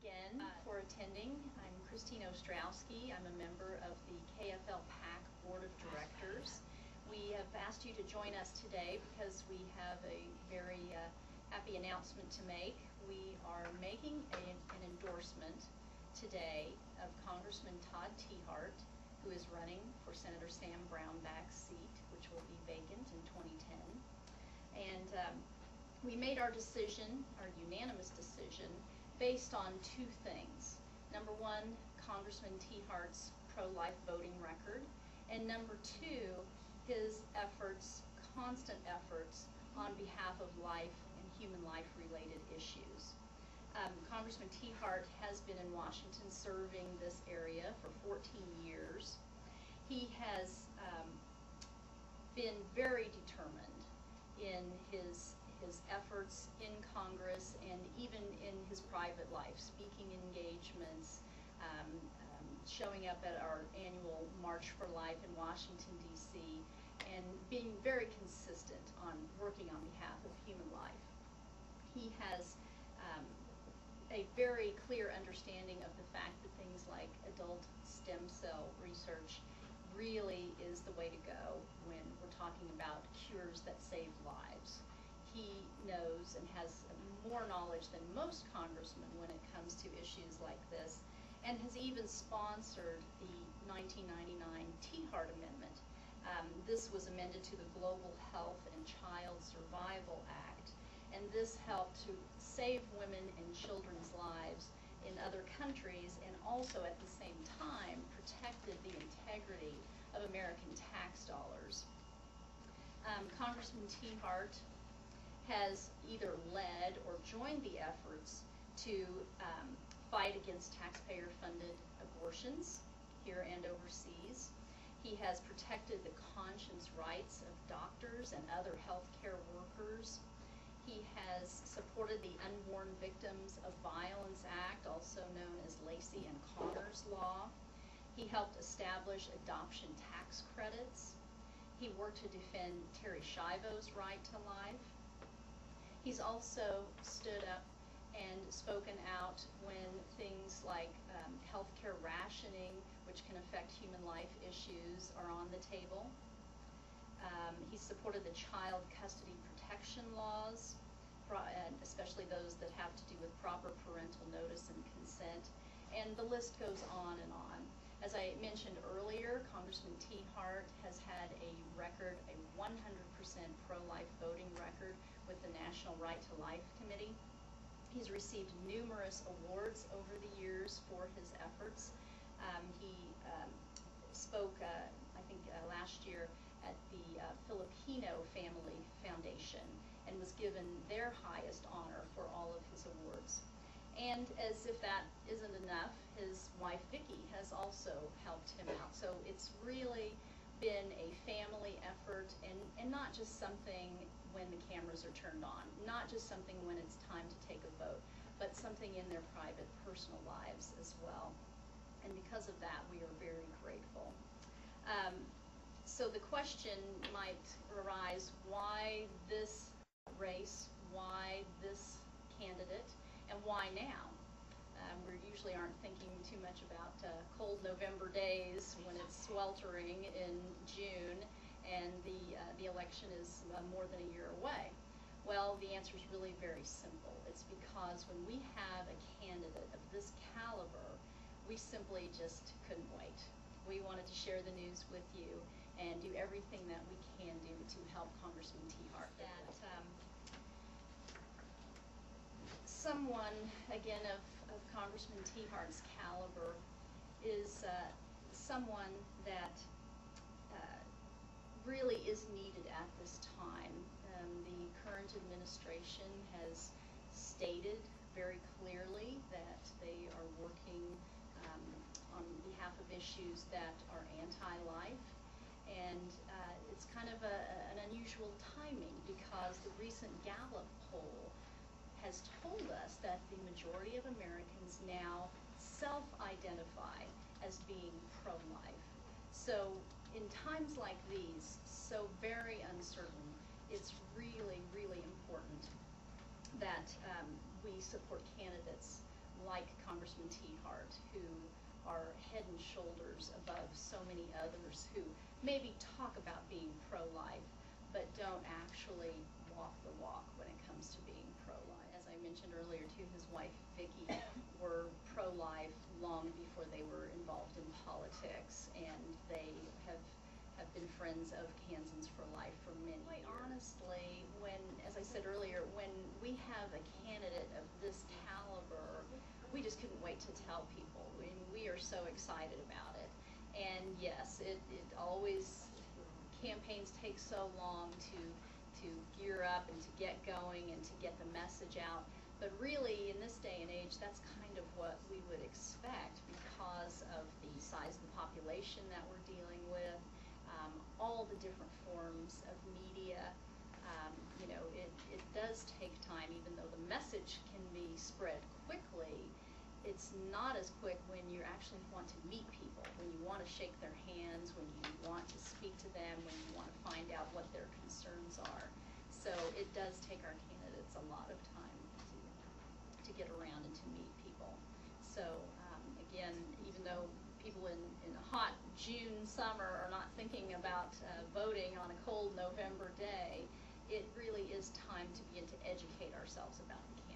again for attending. I'm Christine Ostrowski. I'm a member of the KFL PAC Board of Directors. We have asked you to join us today because we have a very happy announcement to make. We are making an endorsement today of Congressman Tiahrt, who is running for Senator Sam Brownback's seat, which will be vacant in 2010. And we made our decision, our unanimous decision, based on two things. Number one, Congressman Tiahrt's pro-life voting record, and number two, his efforts, constant efforts, on behalf of life and human life-related issues. Congressman Tiahrt has been in Washington serving this area for 14 years. He has been very determined in his efforts in Congress and even in his private life, speaking engagements, showing up at our annual March for Life in Washington, D.C., and being very consistent on working on behalf of human life. He has a very clear understanding of the fact that things like adult stem cell research really is the way to go when we're talking about cures that save lives. He knows and has more knowledge than most congressmen when it comes to issues like this, and has even sponsored the 1999 Tiahrt Amendment. This was amended to the Global Health and Child Survival Act, and this helped to save women and children's lives in other countries, and also at the same time protected the integrity of American tax dollars. Congressman Tiahrt has either led or joined the efforts to fight against taxpayer-funded abortions here and overseas. He has protected the conscience rights of doctors and other healthcare workers. He has supported the Unborn Victims of Violence Act, also known as Lacey and Connor's Law. He helped establish adoption tax credits. He worked to defend Terri Schiavo's right to life. He's also stood up and spoken out when things like healthcare rationing, which can affect human life issues, are on the table. He's supported the child custody protection laws, especially those that have to do with proper parental notice and consent, and the list goes on and on. As I mentioned earlier, Congressman Tiahrt has had a record, a 100% pro-life voting record with the National Right to Life Committee. He's received numerous awards over the years for his efforts. He spoke, I think last year, at the Filipino Family Foundation and was given their highest honor for all of his awards. And as if that isn't enough, his wife Vicki has also helped him out. So it's really been a family effort, and not just something when the cameras are turned on, not just something when it's time to take a vote, but something in their private, personal lives as well. And because of that, we are very grateful. So the question might arise, why this race, why this candidate, and why now? We usually aren't thinking too much about cold November days when it's sweltering in June and the election is more than a year away. Well, the answer is really very simple. It's because when we have a candidate of this caliber, we simply just couldn't wait. We wanted to share the news with you and do everything that we can do to help Congressman Tiahrt. That someone, again, of Congressman Tiahrt's caliber is someone that really is needed at this time. The current administration has stated very clearly that they are working on behalf of issues that are anti-life, and it's kind of an unusual timing because the recent Gallup poll has told us that the majority of Americans now self-identify as being pro-life. So in times like these, so very uncertain, it's really, really important that we support candidates like Congressman Tiahrt, who are head and shoulders above so many others who maybe talk about being pro-life, but don't actually walk the walk when it comes to being pro-life. As I mentioned earlier too, his wife Vicki were pro-life long before they were involved in politics, and they have been friends of Kansans for Life for many years. Honestly, as I said earlier, when we have a candidate of this caliber, we just couldn't wait to tell people. We are so excited about it. And yes, it always, campaigns take so long to gear up and to get going and to get the message out. But really, in this day and age, that's kind of what we would expect because of the size of the population that we're dealing with, all the different forms of media. It does take time, even though the message can be spread quickly. It's not as quick when you actually want to meet people, when you want to shake their hands, when you want to speak to them, when you want to find out what their concerns are. So it does take our candidates a lot of time to get around and to meet people. So again, even though people in a hot June summer are not thinking about voting on a cold November day, it really is time to begin to educate ourselves about the